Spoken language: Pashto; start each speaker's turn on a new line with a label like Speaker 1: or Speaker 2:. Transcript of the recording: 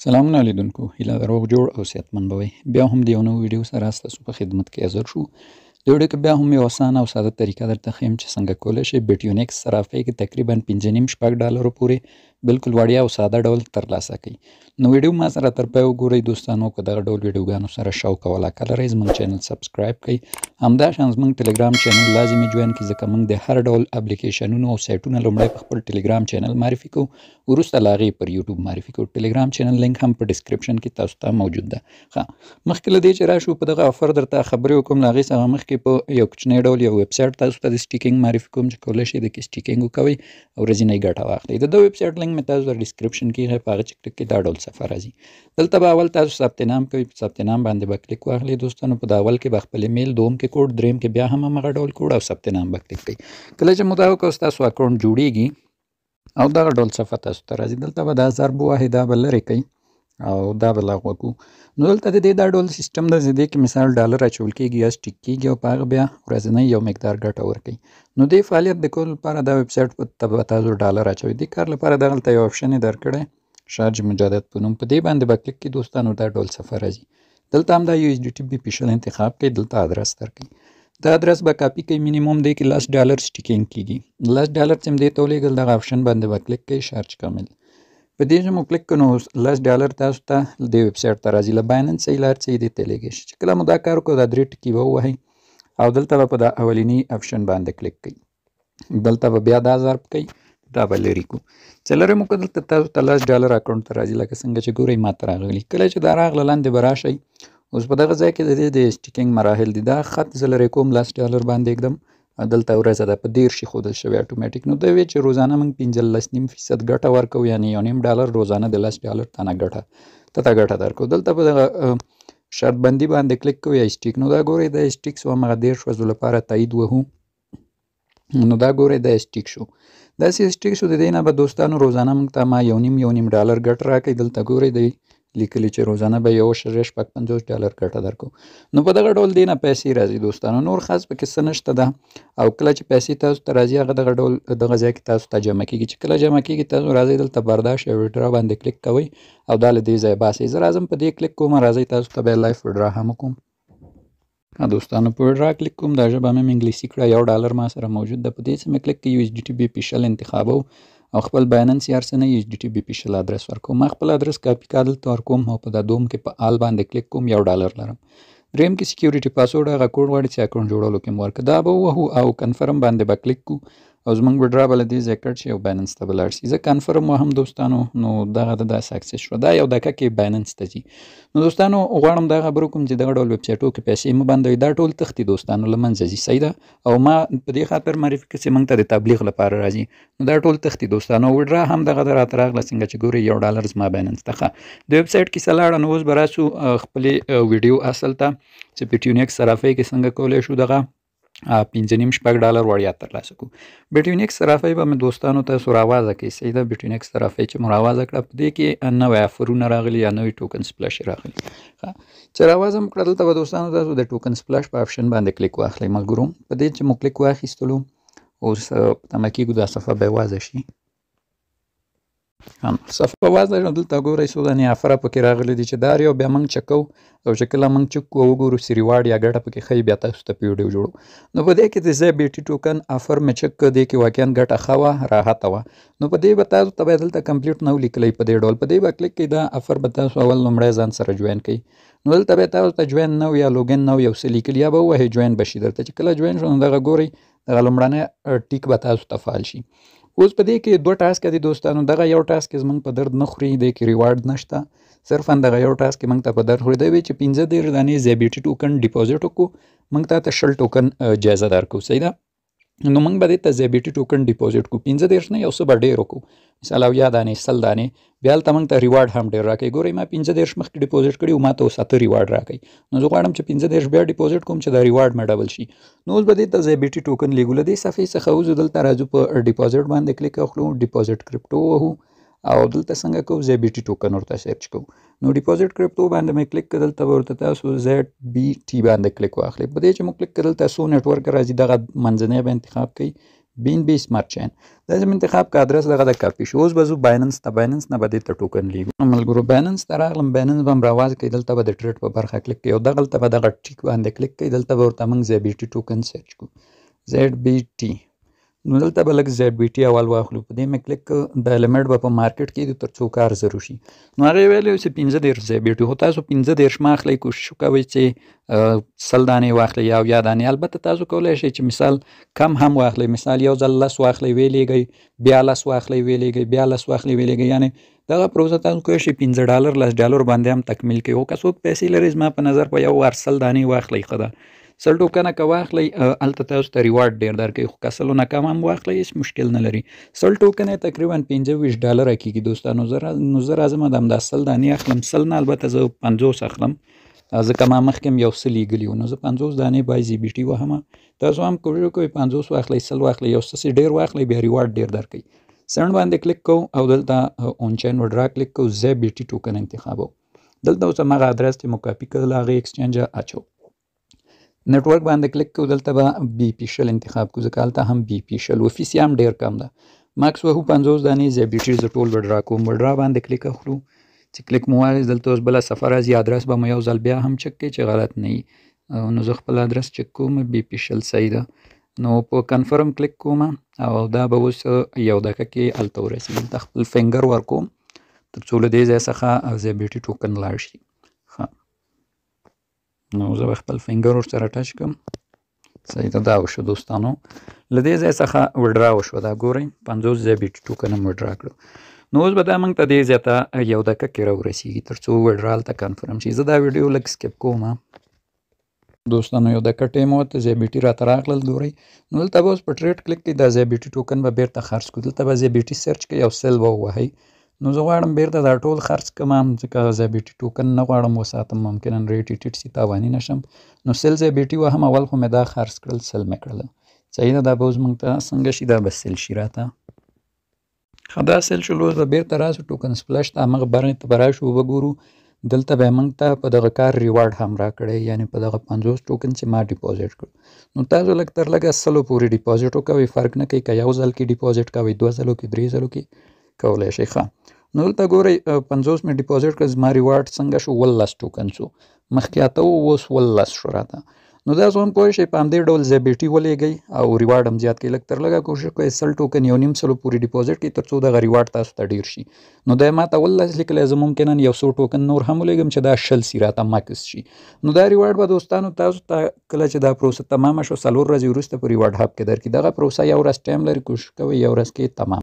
Speaker 1: سلامونه لیدونکو، هیله د روغ جوړ او صحتمند به وئ. بیا هم د یو نوي ویډیو سره ستاسو په خدمت کې حاضر شو. د ویډیو کې بیا هم یو اسانه او ساده طریقه درته ښیم چې څنګه کولی شئ بیټیونیکس صرافۍ کې تقریبا 5.5-6 ډالرو پورې بالکل وړیا او ساده ډول ترلاسه کړئ. نو ویډیو ما سره تر پایه وګورئ دوستانو. که دغه ډول ویډیوګانو سره شوق او علاقه لرئ زموږ چینل سبسکرایب کړئ. همداشان زموږ ټلګرام چینل لازمي جوین کړئ، ځکه موږ د هر ډول اپلیکیشنونو او سایټونو لومړی په خپل ټلګرام چینل معرفي کوو، وروسته له هغې پر یوټیوب معرفي کوو. ټلګرام چینل لینک هم په ډسکرپشن کې تاسو ته موجود ده. مخکې له دې چې راشو په دغه افر درته خبرې وکړم، له هغې څخه مخکې په یو کوچنی ډول یو ویبسایټ تاسو ته د سټیکینګ معرفي کوم چې کولی شئ د کې سټیکینګ وکوئ او ورځنۍ ګټه واخلئ. د ده ویبسایټ لینک مې تاسو ته ډسکرپشن کې ایښی، په هغه چې کلیک کړئ دا ډول صفحه راځي. دلته به اول تاسو ثبت نام کوئ، په ثبت نام باندې به کلیک واخلئ دوستانو. په د اول کې به خپل ایمیل، دوم کې کوډ، دریم کې بیا هم همغه ډول کوډ او ثبت نام به کلیک کړئ. کله چې مو دا وکړو ستاسو اکاونټ جوړیږي او دغه ډول صفحه تاسو ته راځي. دلته به دا ضرب ووهئ، دا به لرې کړئ او دا به لغوه کړو. نو دلته د دې دا ډول سیسټم ده چې دې کې مثال ډالر اچول کېږي یا سټیک کېږي او په هغه بیا ورځنی یو مقدار ګټه ورکوي. نو دې فعالیت د کولو لپاره دا ویبسایټ ته به تاسو ډالر اچوئ. دې کار لپاره دغلته یو آپشن یې درکړی، شارج مجدد په نوم. په دې باندې به کلیک کړئ دوستانو، دا ډول صفحه راځي. دلته هم دا USDT بیپیشل انتخاب کړئ، دلته ادرس درکړئ. دا ادرس به کاپي کړئ، مینیموم دی کې $10 سټیکینګ کېږي. $10 چې دې ته ولېږل، دغه آپشن باندې به کلیک کړئ، شارج کامل. په دې چې مو کلیک کړو نو $10 تاسو ته دې ویبسایټ ته راځي. له بایننس څخه لار څه دې ته لېږي شي. چې کله مو دا کار وکړو دا 3 ټکي به ووهئ او دلته به په دا اولینی آپشن باندې کلیک کړئ. دلته به بیا دا ضرب کړئ، دا به لرې کړو. چې لرې مو کړو دلته تاسو ته $10 اکاونټ ته راځي، لکه څنګه چې ګورئ ما ته راغلي. کله چې دا راغله لاندې به راشئ. اوس په دغه ځای کې د دې د سټیکینګ مراحل دي. دا خط زه لرې کوم $10 باندې ایږدم، دلته ورځه ده په 13 ښودل شوی اتوماتیک. نو دا وی چې روزانه موږ 15.5% ګټه ورکوو، یعنې $1.5 روزانه د $10 تنه ګټه درکوو. دلته په دغه شرط بندي باندې کلیک کوو یا سټیک. نو دا ګورئ دا سټیک شو، همغه 13 ورځو لپاره تایید وهو. نو دا ګورئ دا سټیک شو. داسې سټیک شو. د دې نه به دوستانو روزانه موږ ته ما $1.5 ګټه راکوي. دلته ګورئ دی لیکلي چې روزانه به $1.55 ګټه درکو. نو په دغه ډول دې نه پیسې راځي دوستانو. نور خاص پکې څه نشته ده. او کله چې پیسې تاسو ته راځي هغه دغه ډول دغه ځای کې تاسو ته جمع کېږي. چې کله جمع کېږي تاسو راځئ دلته برداشت یا ویډرا باندې کلیک کوئ او دا له دې ځایه باسئ. زه راځم په دې کلیک کوم، راځئ تاسو ته بیا لایف ویډرا هم وکړم. دوستانو په ویډرا کلیک کوم، دا ژبه مې انګلیسي کړه، $1 ما سره موجود ده. په دې چې مې کلیک کړي USDT بیپیشل انتخابو او خپل بایننس یا هر څه نه USDT بیپیشل ادرس ورکوم. ما خپل ادرس کاپي کړه دلته ورکوم او په دا دوم کې په آل باندې کلیک کوم، $1 لرم. دریم کې سکیورټي پاسورډ هغه کوډ غواړي چې اکاونټ جوړولو کې مو ورکړه، دا به ووهو او کنفرم باندې به کلیک کوو او زموږ ویډرا به له دې ځای کټ شي او بایننس ته به لاړ شي. زه کنفرم وهم دوستانو، نو دغه د سکسس شوه. دا یو دقیقه کې بایننس ته ځي. نو دوستانو غواړم دا خبره وکړم چې دغه ډول ویبسایټو کې پیسې مه بندوئ، دا ټول تښتي دوستانو له منځه ځي. صحیح ده. او ما په دې خاطر معرفي کړه چې موږ ته د تبلیغ لپاره راځي. نو دا ټول تښتي دوستانو. ویډرا هم دغه راته راغله څنګه چې ګورئ $1 زما بایننس ته. د ویبسایټ کیسه لاړه. نو اوس به راسو خپلې ویډیو اصل ته چې بیټیونیکس صرافۍ کې څنګه کولی شو دغه 5.5-6 ډالر وړیا ترلاسه کړو. بیټیونیکس صرافۍ به مې دوستانو تاسو راوازه کړئ. صحیح ده. بیټیونیکس صرافۍ چې مو راوازه کړه په دې کې نوی افرونه راغلي یا نوی ټوکن سپلش راغلي. چې راوازه مو کړه دلته به دوستانو تاسو د ټوکن سپلش په آپشن باندې کلیک واخلئ. ملګرو په دې چې مو کلیک واخیستلو اوس تمه کېږو دا صفحه به وازه شي. صفحه وازه شو. دلته ګورئ څو دانې افره پکې راغلي دي چې دا یو بیا موږ چک کوو او چې کله موږ چک کوو وګورو چې ریوارډ یا ګټه پکې ښیي بیا تاسو ته په ویډیو جوړو. نو په دې کې د زه بیټي ټوکن افر مې چک کړ، دې کې واقعا ګټه ښه وه، راحته وه. نو په دې به تاسو ته باید دلته کمپلیټ نو لیکلی په دې ډول. په دې به کلیک کړئ، دا افر به تاسو اول لومړی ځان سره جوین کړئ. نو دلته به تاسو ته جوین نو یا لوګین نو یو څه لیکلي یا به ووهئ جوین به شي درته. چې کله جوین شو نو دغه ګورئ دغه لومړنی ټیک به تاسو ته فعال شي. اوس په دې کې 2 ټاسک دي دوستانو. دغه یو ټاسک زموږ په درد نه خوري، دې کې ریوارډ نشته، صرفا دغه یو ټاسک موږ ته په درد خوري. دی وی چې 15 دانې زیبیټي ټوکن ډیپوزیټ وکړو، موږ ته 60 ټوکن جایزه درکړو. صحیح ده. نو موږ به دې ته زیبیټي ټوکن ډیپوزیټ کړو. 15 نه یو څه به ډېر وکړو، مثال 70 دانې 100 دانې. بیا هلته موږ ته ریوارډ هم ډېر راکوي. ګورئ ما 15 مخکې ډیپوزیټ کړي او ما ته اوس 8 ریوارډ راکوي. نو زه غواړم چې 15 بیا ډیپوزیټ کوم چې دا ریوارډ مې ډبل شي. نو اوس به دې ته زیبیټي ټوکن لیږو. له دې صفحې څخه وځو، دلته راځو په ډیپوزیټ باندې کلیک وکړو، ډیپوزیټ کرپټو ووهو او دلته څنګه کوو ZBT ټوکن ورته سرچ کوو. نو ډیپوزیټ کرپټو باندې مې کلیک کړ، دلته به ورته تاسو ZBT باندې کلیک واخلئ. په دې چې مو کلیک کړ دلته څو نیټورک راځي دغه منځنی به انتخاب کړئ، BNB سمارټ چین دا زموږ انتخاب کا ادرس دغه د کاپی شو. اوس به زه بایننس نه به دې ته ټوکن لیږو. ملګرو بایننس ته راغلم. بایننس به م راوازې کوي. دلته به د ټریډ په برخه کلیک کوي او دغلته به دغه ټیک باندې کلیک کوي. دلته به ورته موږ ZBT ټوکن سرچ کوو. ZBT نو دلته به لږ ZBT اول واخلو. په دې مې کلیک کړ. دا لیمټ به په مارکیټ کې تر څو کار ضرور شي. نو هغې ویلی چې 15 ZBT خو تاسو 15 مه اخلئ. کوشش وکوئ چې 100 دانې واخلئ یا 10 دانې. البته تاسو کولی شئ چې مثال کم هم واخلئ. مثال یو ځل 10 واخلئ ویې لیږئ، بیا 10 واخلئ ویې لیږئ، بیا 10 واخلئ ویې لیږئ. یعنې دغه پروسه تاسو کولی شئ $15 $10 باندې هم تکمیل کړئ. خو که څوک پیسې لري زما په نظر په یو وار 100 دانې واخلئ ښه ده. 100 ټوکنه که واخلئ هلته تاسو ته ریوارډ ډېر درکوي. خو که 100 نه کم هم واخلئ هېڅ مشکل نه لري. 100 ټوکنه تقریبا $25 کېږي دوستانو. نو زه راځم د همدا 100 دانې اخلم. 100 نه البته زه 50 اخلم ځکه ما مخکې هم یو 100 لیږلي وو. نو زه 50 دانې بای ZBT وهمه. تاسو هم کوشش وکړئ 50 واخلئ، 100 واخلئ، یو څه چې ډېر واخلئ بیا ریوارډ ډېر درکوي. سند باندې کلیک کوو او دلته اون چین وډرا کلیک کوو. ZBT ټوکن انتخابو. دلته اوس هماغه ادرس چې مو کاپي کړل هغې ایکسچینجه اچو. نیټورک باندې کلیک کوو. دلته به BP شل انتخاب کوو ځکه هلته هم BP شل و. فیس هم ډېر کم ده. ماکس وهو 50 دانې ZBT زه ټول وډرا کوم. وډرا باندې کلیک اخلو. چې کلیک مو واخیست دلته اوس بله صفحه راځي. ادرس به مو یو ځل بیا هم چک کړئ چې غلط نه وي. نو زه خپل ادرس چک کوم. BP شل صحیح ده. نو په کنفرم کلیک کوم او دا به اوس یو دقیقه کې هلته ورسېږي. دلته خپل فنګر ورکوم تر څو له دې ځای څخه ZBT ټوکن لاړ شي. نو زه به خپل فنګر ورسره ټچ کړم. صحیح ده. دا وشو دوستانو. له دې ځای څخه وډرا وشوه. دا ګورئ 50 ZBT ټوکن هم وډرا کړو. نو اوس به دا موږ ته دې ځای ته یو دقیقه کې راورسېږي تر څو وډرا هلته کنفرم شي. زه دا ویډیو لږ سکپ کوم دوستانو. یو دقیقه ټایم وته ZBT راته راغلل ګورئ. نو دلته به اوس په ټریډ کلیک کړئ. دا ZBT ټوکن به بیرته خرڅ کړو. دلته به ZBT سرچ کړئ او سیل به ووهئ. نو زه غواړم بیرته دا ټول خرڅ کړم ځکه ZBT ټوکن نه غواړم وساتم. ممکناً ریټ یې ټیټ سي تاواني نشم. نو سیل ZBT وهم. اول خو مې دا خرڅ کړل، سیل مې کړل. صحیح ده. دا به اوس موږ ته څنګه شي؟ دا به سیل شي راته. ښه دا سیل شول. اوس به بیرته راسو ټوکن سپلش ته همغه برنې ته به راشو وګورو. دلته به یې موږ ته په دغه کار ریوارډ هم راکړی، یعنې په دغه 50 ټوکن چې ما ډیپوزیټ کړو. نو تاسو لږ تر لږه 100 پورې ډیپوزیټ وکوئ. فرق نه کوي که یو ځل کې ډیپوزیټ کوئ، 2 ځلو کې، 3 ځلو کې کولی شئ. ښه نو دلته ګورئ 50 مې ډیپوزیټ کړ. زما ریوارډ څنګه شو؟ 18 ټوکن شو. مخکې 8 وو اوس 18 شو راته. نو دا هم کولی شئ په همدې ډول ZBT ولېږئ او ریوارډ هم زیات کړئ. لږ تر لږه کوشش وکړئ 100 ټوکن 1.5 پورې ډیپوزیټ کړئ تر څو دغه ریوارډ تاسو ته ډېر شي. نو دا یې ما ته 18 لیکلی. زه ممکناً 100 ټوکن نور هم ولېږم چې دا 60 سي راته ماکس شي. نو دا ریوارډ به دوستانو تاسو ته کله چې دا پروسه تمامه شو 4 ورځې وروسته په ریوارډ هب کې درکړي. دغه پروسه یو ورځ ټایم لري. کوشش کوئ یو ورځ کې تمام